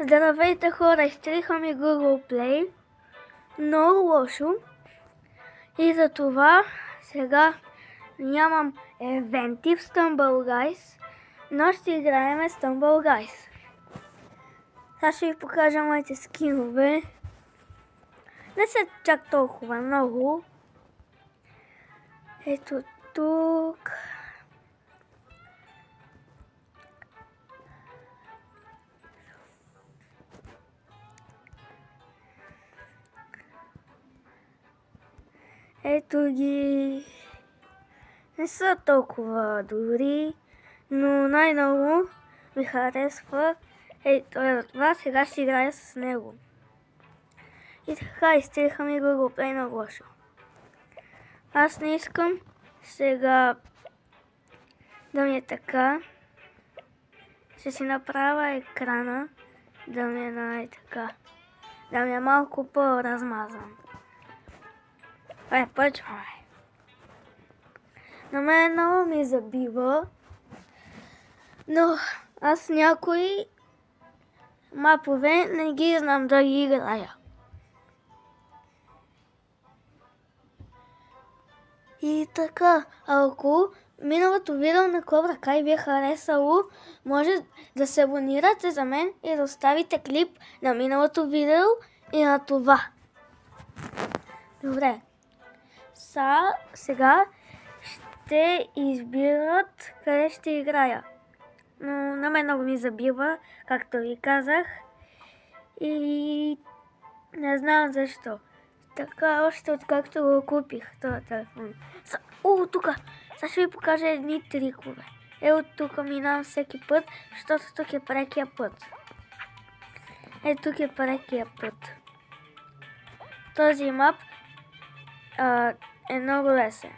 Здравейте хора, изтриха ми Google Play. Много лошо. И затова сега нямам евенти в Stumble Guys, но ще играем Stumble Guys. Сега ще ви покажа моите скинове. Не са чак толкова много. Ето тук. Ето ги. Не са толкова добри, но най-много ми харесва. Той от това, сега ще играя с него. И така, изтриха ми Google Play на лошо. Аз не искам сега да ми е така. Ще си направя екрана да ми е така. Да ми е малко по-размазан. Почваме. На мен много ми забива, но аз някои мапове не ги знам да ги играя. И така, ако миналото видео на Cobra Kai ви е харесало, може да се абонирате за мен и да оставите клип на миналото видео и на това. Добре. Сега ще избират къде ще играя. Но на мен много ми забива, както ви казах. И не знам защо. Така, още откакто го купих този телефон. Тук! Сега ще ви покажа едни трикове. От тук минавам всеки път, защото тук е прекия път. Тук е прекия път. Този мап е много лесен.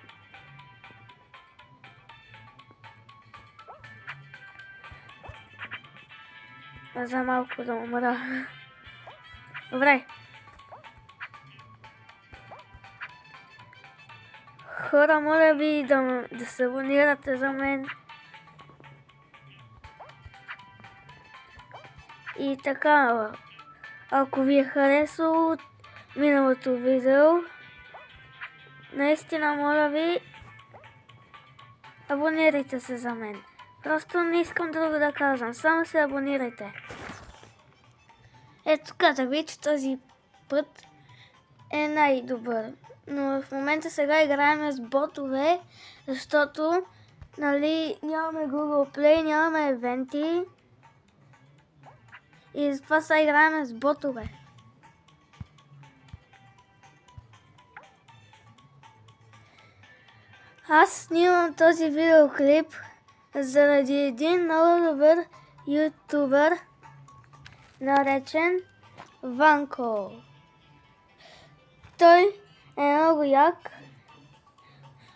За малко да умра. Добре. Хора, моля ви да се абонирате за мен. И така, ако ви е харесало миналото видео, наистина моля ви, абонирайте се за мен. Просто не искам друго да казвам, само се абонирайте. Ето казах ви, че този път е най-добър. Но в момента сега играем с ботове, защото нямаме Google Play, нямаме евенти. И затова сега играем с ботове. Аз снимам този видеоклип заради един много добър ютубър, наречен Ванко. Той е много як.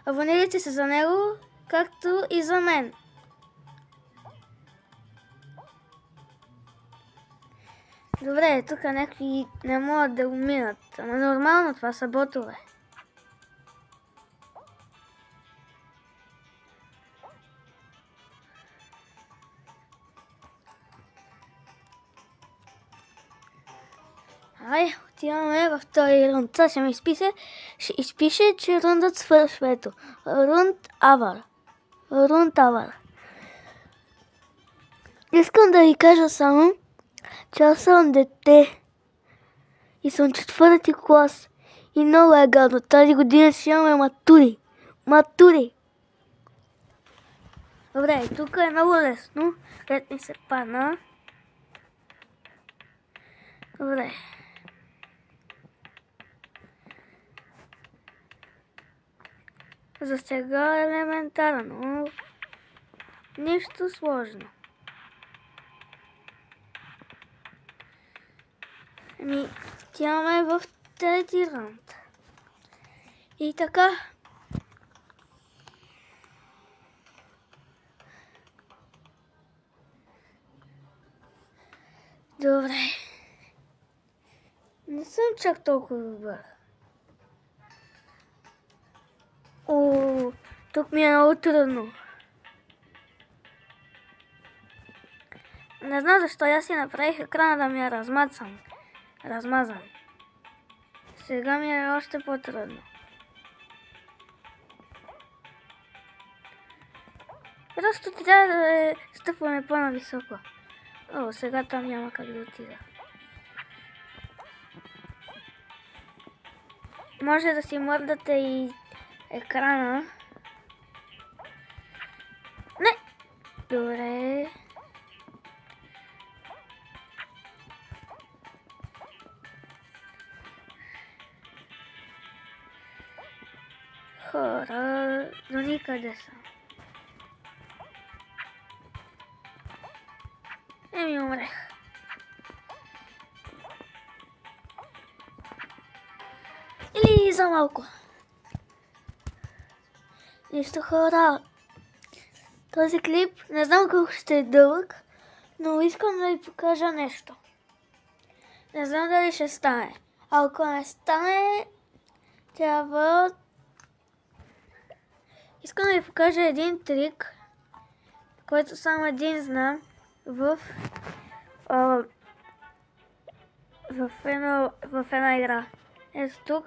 Абонирайте се за него, както и за мен. Добре, тук някакви не могат да го минат. Ама нормално, това са ботове. Отиваме във втори рунд. Сега ще ми изпише, че рундът свършва. Ето. Рунд авър. Искам да ви кажа само, че аз съм дете. И съм четвърти клас. И много е гадно. Тази година ще имаме матури. Добре, тук е много лесно. Където ми се падна. Добре. За сега е елементарно. Нищо сложно. Отиваме в трети раунд. И така. Добре. Не съм чак толкова добър. Тук ми е много трудно. Не знам защо аз си направих екрана да ми е размазан. Сега ми е още по-трудно. Просто трябва да стъпваме по-нависоко. О, сега там няма как да отида. Може да си мърдате и екрана. Не! Добре. Хора, до никъде са. Еми умрех. Или за малко. Нищо хора. Този клип не знам колко ще е дълъг, но искам да ви покажа нещо. Не знам дали ще стане. Ако не стане, трябва... Искам да ви покажа един трик, който само един знам в една игра. Ето тук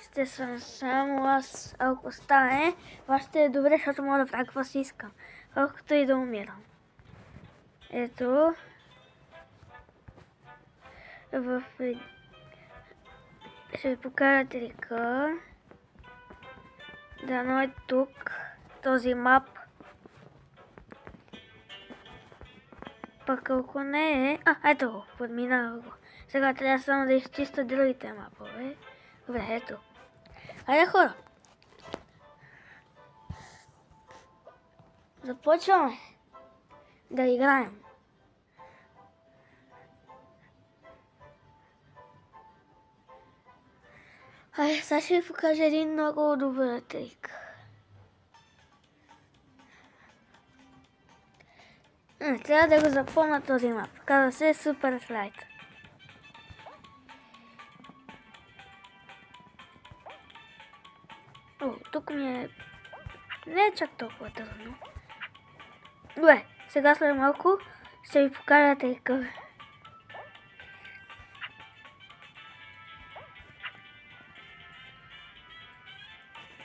ще съм само аз. Ако стане, това ще е добре, защото мога да правя какво си искам. Колкото и да умирам. Ето. Ще ви покажа трика. Дано е тук. Този мап. Пък ако не е... ето го. Подминава го. Сега трябва само да изчиста другите мапове. Добре, ето. Айде хора. Започваме да играем. Айде, сега ще ви покажа един много добър трик. Трябва да го запомня този мап. Казва се Super Slide. О, тук ми е... Не е чак толкова трудно. Добре, сега след малко ще ви покажа трика.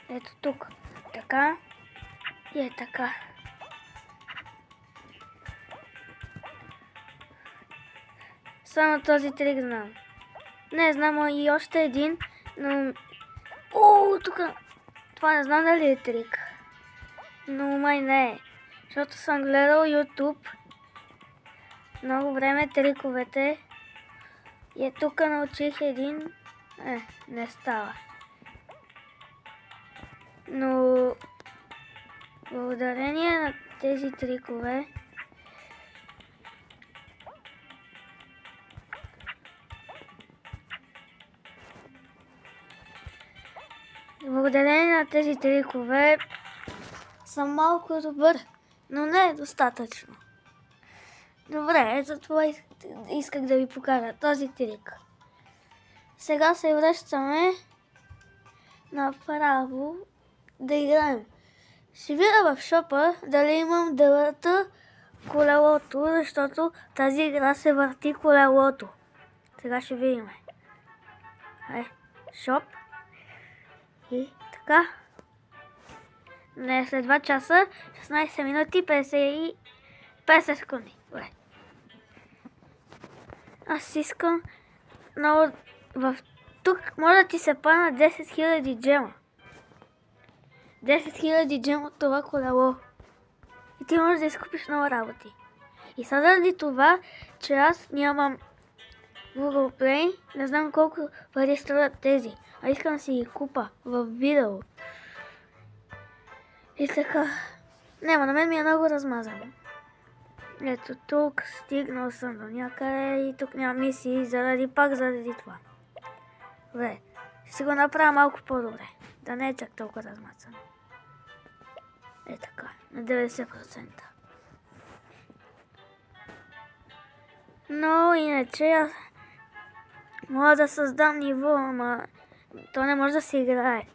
Ето тук. Така. И е така. Само този трик знам. Не, знам и още един, но... О, тук... Това не знам дали е трик. Но май не е. Защото съм гледал YouTube много време триковете. И тук научих един... не става. Но... Благодарение на тези трикове... Благодарение на тези трикове съм малко добър, но не е достатъчно. Добре, ето това исках да ви покажа, този трик. Сега се връщаме направо да играем. Ще видя в шопа дали имам да върта колелото, защото тази игра се върти колелото. Сега ще видим. Шоп. И така. Не, след 2 часа, 16 минути, 50 секунди. Добре. Аз искам много... Тук може да ти се пана 10 000 джема. 10 000 джема от това колело. И ти можеш да изкупиш много работи. И сега заради това, че аз нямам Google Play, не знам колко пари струват тези. А искам да си ги купа в видео. И така. Нема, на мен ми е много размазано. Ето тук, стигнал съм до някъде и тук няма мисии, заради това. Добре, ще си го направя малко по-добре. Да не е чак толкова размазано. Е така, на 90%. Но иначе аз мога да създам ниво, ама то не може да се играе.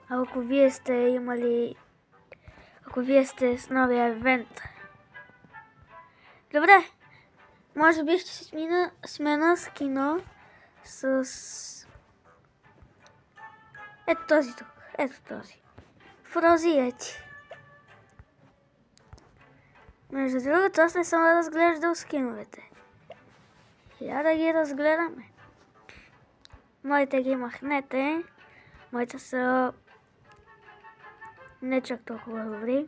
Ако вие сте имали... Ако вие сте с новия евент. Добре, Може би ще си смена скино с... Ето този тук. Ето този. Фрозиети. Между другото, аз не съм разглеждал скиновете. Я да ги разгледаме. Моите ги махнете. Моите са не чак толкова добри.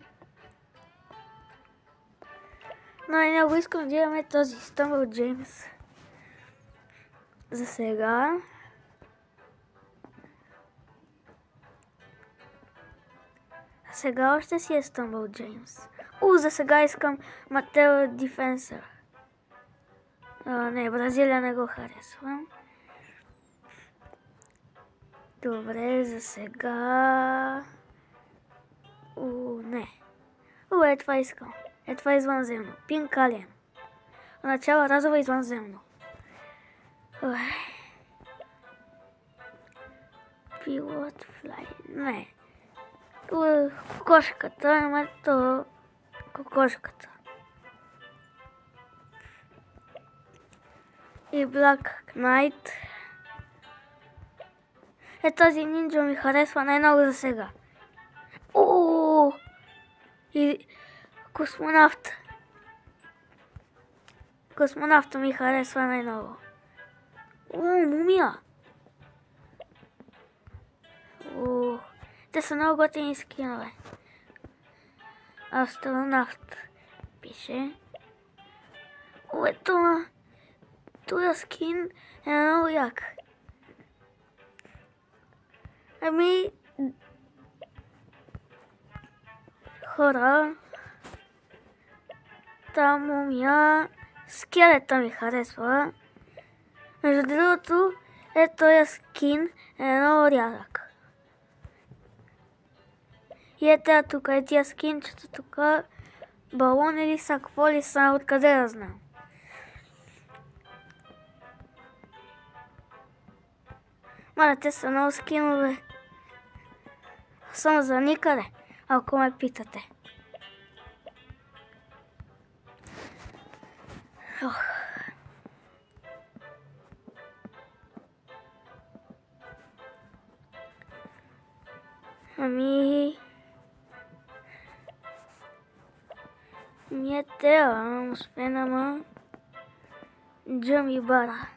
Но и много искам да имаме този Stumble James. За сега. Сега още си е Stumble James. За сега искам Матео Дефенсър. Не, Бразилия не го харесвам. Добре, за сега... не. Това искам. Това е извънземно. Пинк Алиен. Начало разово извънземно. Пилот Флай. Не. Кокошката, ама то... Кокошката. И Black Knight. Този нинджа ми харесва най-много за сега. И космонавт. Космонавта ми харесва най-много. Мумия. Те са много готини скинове. Астронавт пише. Това скин е много як. Хора, та мумия, скелета ми харесва. Между другото, този скин е много рядък. И тук, тия скинчета тук, балон или са, какво ли са, откъде да знам. Те са много скинове. Съм за никъде, ако ме питате. Освен ама Джами Бара.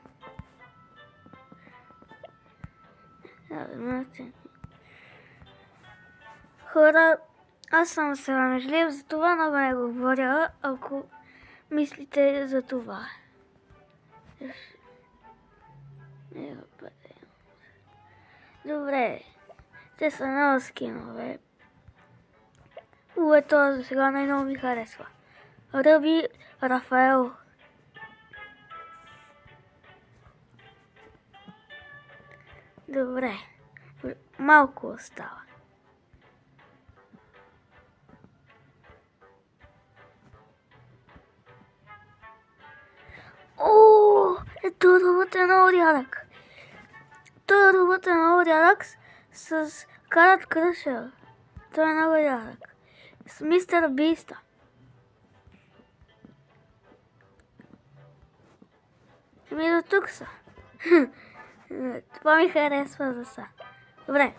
Хора, аз съм срамежлив, за това много не говоря, ако мислите за това. Добре, те са много скинове. Това за сега най-много ми харесва. Ръби Рафаел. Добре, малко остава. Този робот е много рядък. Този робот е много рядък с Карат Кръшър. Той е много рядък. С Мистер Биста. До тук са. Това ми харесва за са. Добре.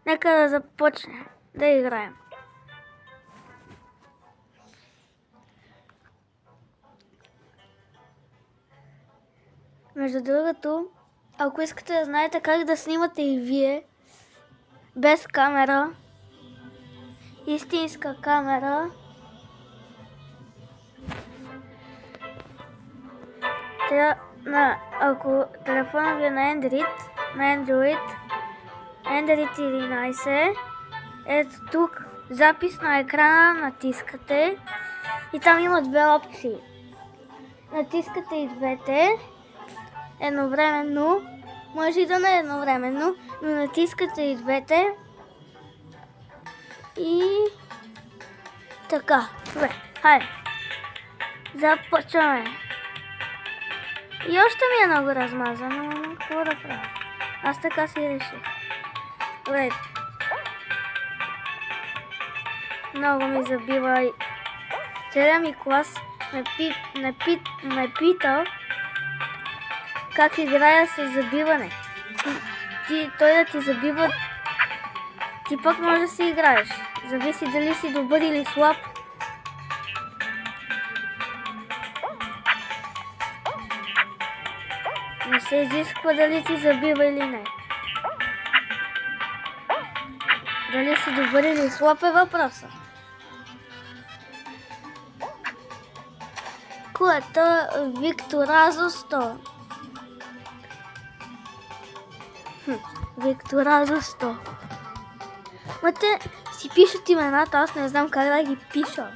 Нека да започнем да играем. Между другото, ако искате да знаете как да снимате и вие без камера, истинска камера, ако телефона ви е на Android 11, ето тук запис на екрана натискате и там има две опции. Натискате и двете едновременно, може и да не едновременно, но натискате и двете и така. Добре, хайде. Започваме. И още ми е много размазано, но какво да правя? Аз така си реших. Добре. Много ми забива. Целият ми клас ме питал как играя с забиване. Той да ти забива, ти пък може да си играеш. Зависи дали си добър или слаб. Не се изисква дали ти забива или не. Дали си добър или слаб е въпроса. Което е Викторазо 100. Викторазо 100. Ма те си пишат имената, аз не знам как да ги пиша.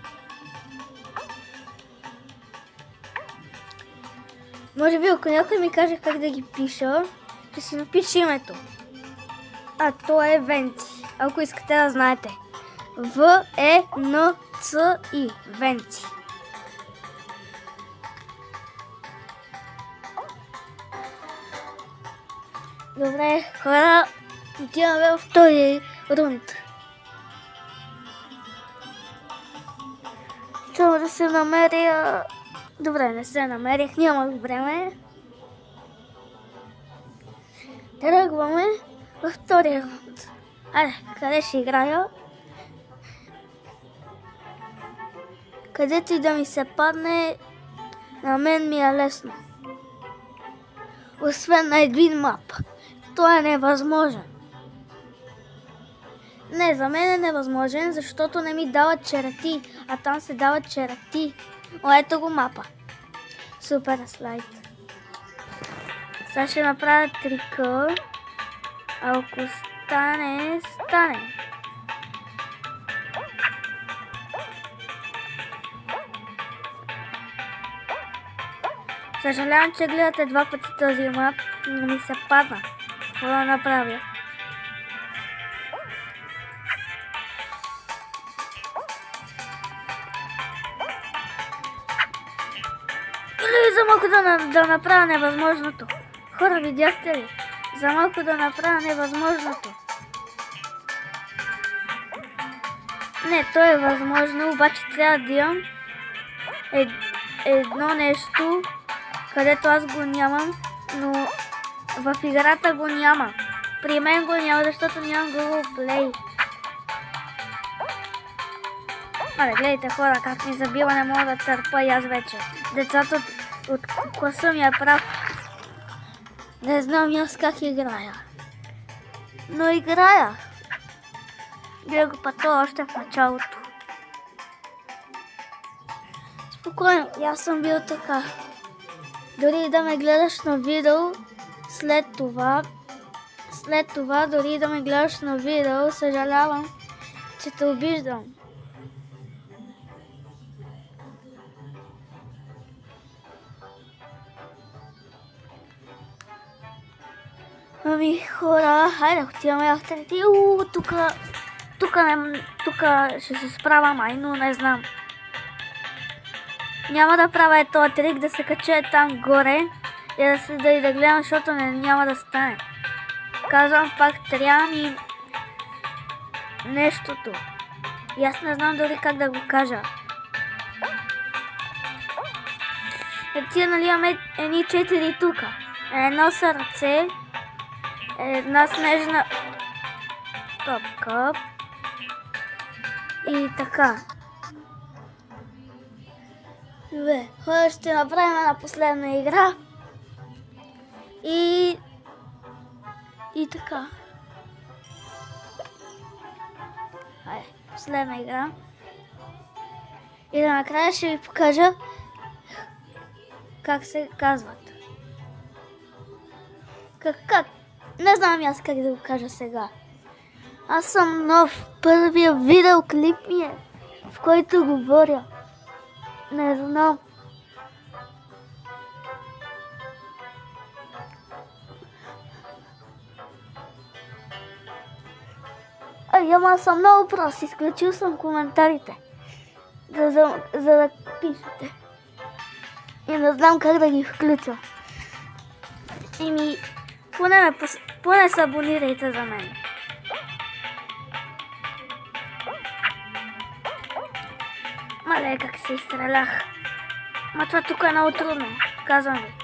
Може би ако някой ми каже как да ги пиша, ще си напиша името. А то е Венци, ако искате да знаете. V-E-N-C-I. Венци. Добре, хора, отиваме във втори рунд. Трябва да се намеря... Добре, не се намерих, нямах време. Тръгваме във втория рунд. Айде, къде ще играя? Където и да ми се падне, на мен ми е лесно. Освен на един мап. Той е невъзможен. Не, за мен е невъзможен, защото не ми дават черти, а там се дават черти. О, ето го мапа. Супер слайд. Сега ще направя трика. Ако стане, стане. Съжалявам, че гледате два пъти този мап, но ми се падна. Какво да направя? Или за малко да направя невъзможното. Хора, видяхте ли? За малко да направя невъзможното. Не, то е възможно, обаче трябва да имам едно нещо, където аз го нямам, но в играта го няма. При мен го няма, защото нямам Google Play. Мале, гледайте хора, как ми забива, не мога да търпа и аз вече. Децата от класа ми е прав. Не знам аз как играя. Но играя. Гледа го пътя още в началото. Спокойно, аз съм бил така. Дори да ме гледаш на видео, след това, дори да ме гледаш на видео, съжалявам, че те обиждам. Ами хора, хайде отиваме в трети. Тук ще се справя май, но не знам. Няма да правя този трик, да се кача там горе и да гледам, защото няма да стане. Казвам пак, трябва ми нещото. И аз не знам дори как да го кажа. Тия, нали, имаме едни 4 тук. Едно сърце, една снежна топка и така. Добре, хора, ще направим една последна игра. И така. Хайде, последна игра. И да накрая ще ви покажа как се казват. Как? Не знам аз как да го кажа сега. Аз съм нов. Първия видеоклип ми е, в който говоря. Не знам. Ама съм много прост. Изключил съм коментарите. За да пишете. И не знам как да ги включа. Поне се абонирайте за мен. Мале, как се изстрелях. Ма това тук е много трудно, казвам ви.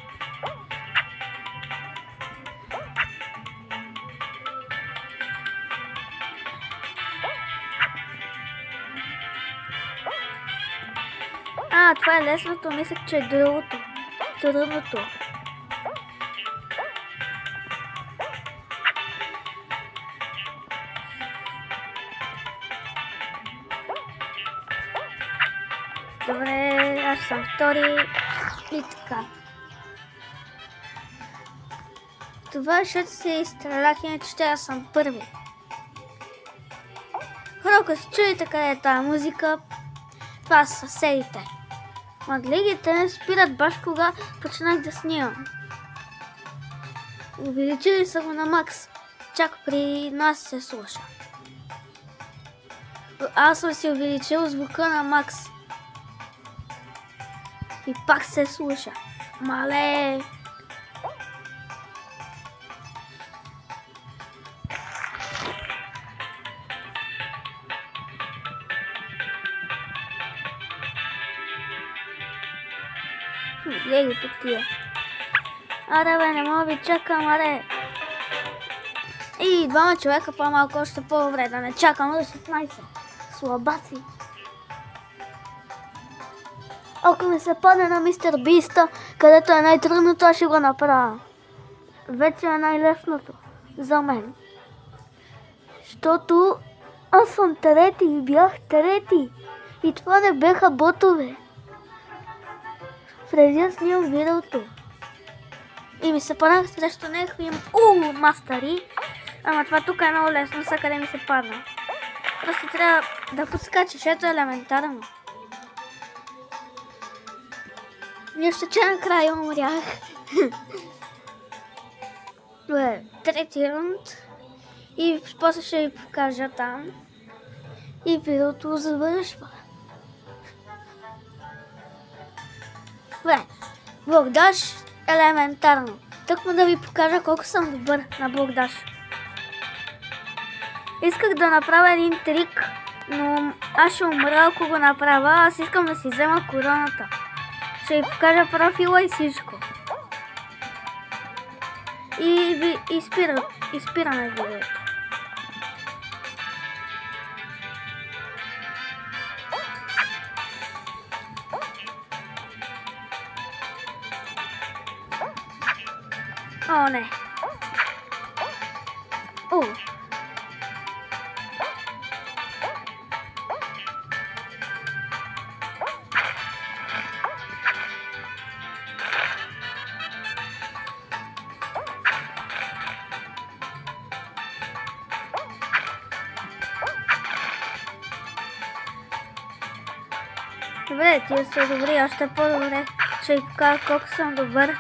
Това е лесното, мисля, че е другото. Трудното. Добре, аз съм втори и така. Това е, защото се изстрелях, иначе ще аз съм първи. Хора, ако се чуете къде е тази музика, това са съседите. Маглигите не спират баш кога почнах да снимам. Увеличили са го на макс, чак при нас се слуша. Аз съм си увеличил звука на макс. И пак се слуша. Мале! Гледай тук тия. Аре бе, не мога ви чакам, аре. И двама човека по-малко, още по-добре, да не чакам до 16. Слабаци. Ако ми се падне на Мистер Биста, където е най-трудното, аз ще го направя. Вече е най-лесното за мен. Защото аз съм трети и бях трети. И това не беха ботове. Преди да снимам видеото. И ми се паднах срещу някакви мастери. Ама това тук е много лесно, са къде ми се падна. Просто трябва да подскачаш, ето елементарно. Нищо, че накрая умрях. Добре, трети рунд. И после ще ви покажа там. И видеото завършва. Добре, блокдаш елементарно. Тъкмо да ви покажа колко съм добър на блокдаш. Исках да направя един трик, но аз ще умра, ако го направя. Аз искам да си взема короната. Ще ви покажа профила и всичко. И изпираме видеото. О, не. Добре, тия са добри, още по-добре. Ще ви покажа колко съм добър.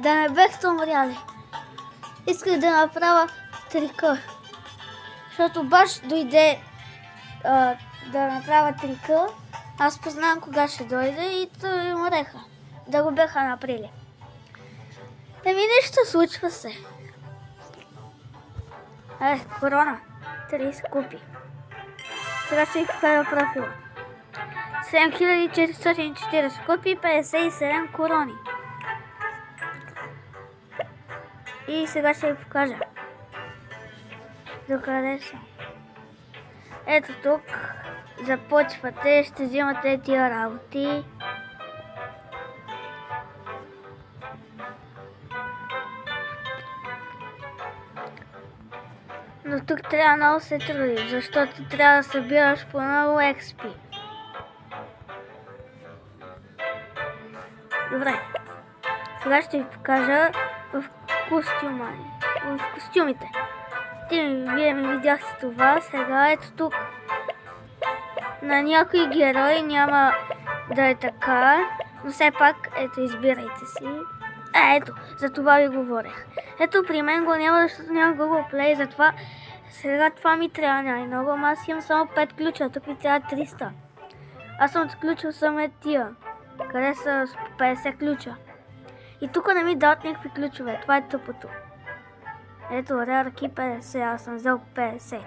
Да не бехте умряли. Исках да направя трика. Защото баш дойде да направя трика. Аз познавам кога ще дойде и той умреха. Да го беха направили. Нищо, случва се. Корона. 30 купи. Сега ще ви покажа профила. 7440 купи, 57 корони. И сега ще ви покажа. Докъде съм? Ето тук. Започвате, ще взимате тия работи. Но тук трябва много се трудиш, защото трябва да събираш по много XP. Добре. Сега ще ви покажа в костюмите. Вие ми видяхте това, сега ето тук. На някои герои няма да е така, но все пак, ето, избирайте си. Ето, за това ви говорех. Ето, при мен го няма, защото няма Google Play, затова Сега това ми трябва най-много, ама аз имам само 5 ключа, тук ми трябва 300. Аз съм отключил само тия, къде са 50 ключа. И тук не ми дават никакви ключове, това е тъпото. Ето, рарки 50, аз съм взел 50.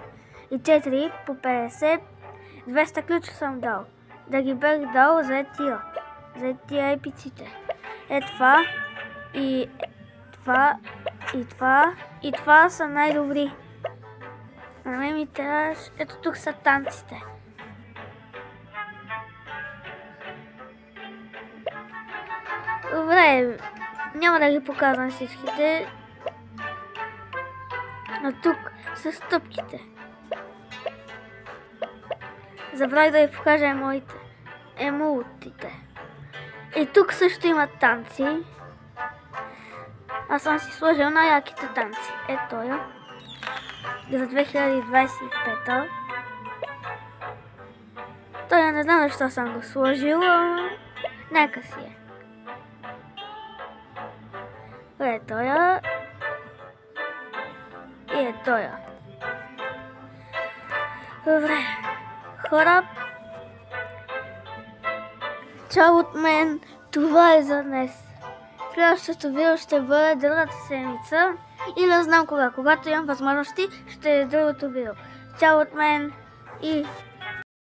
И 4 по 50, 200 ключа съм дал. Да ги бях дал за тия епиците. Е това и това и това и това са най-добри. На мен ми трябваше, ето тук са танците. Добре, няма да ги показвам всичките. Но тук са стъпките. Забравих да ви покажа емултите. И тук също има танци. Аз съм си сложил най-яките танци. Ето я. За 2025. Той не знам защо съм го сложил. Нека си е. Ето я. И ето я. Добре. Хора. Чао от мен. Това е за днес. Следващото видео ще бъде другата седмица. И не знам кога. Когато имам възможности, ще е другото видео. Чао от мен и